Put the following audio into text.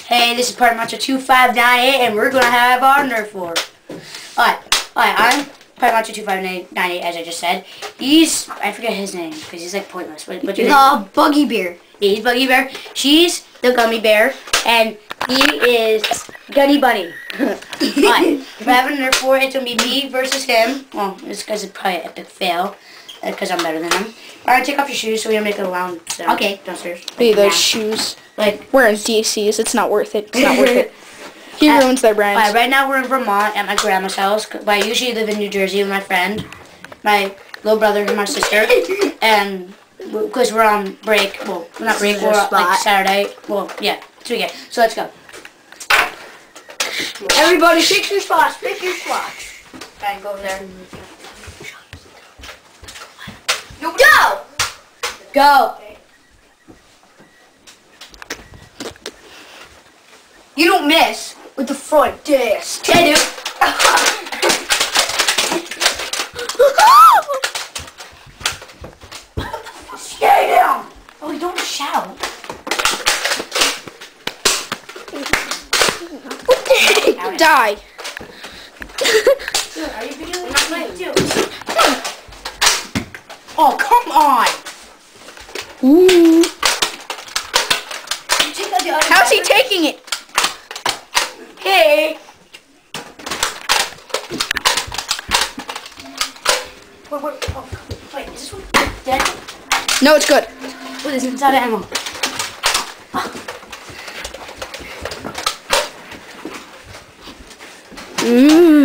Hey, this is part of Macho 2598, and we're gonna have our Nerf war. Alright, I'm part of Macho 2598, as I just said. I forget his name because he's like pointless. What's your name? Buggy Bear. Yeah, he's Buggy Bear. She's the Gummy Bear, and he is Gunny Bunny. Alright, we're having a Nerf war. It's gonna be me versus him. Well, it's because it's probably an epic fail. Because I'm better than him. Alright, take off your shoes so we don't make it around downstairs. Hey, those shoes. Like, we're in DCs. It's not worth it. It's not worth it. He ruins their brands. Alright, right now we're in Vermont at my grandma's house. But I usually live in New Jersey with my friend, my little brother, and my sister. And because we're on break, well, we're not break, we're like Saturday. Well, yeah, it's weekend. So let's go. Everybody, pick your spots. Pick your spots. Alright, go over there. Go! Go! You don't miss with the front disc. Yeah, dude. Stay down! Oh, don't shout. Die. Dude, are you videoing? I'm not playing, too. Oh, come on! Ooh. How's he taking it? Hey! Wait, is this one dead? No, it's good. Oh, this is out of ammo. Mmm.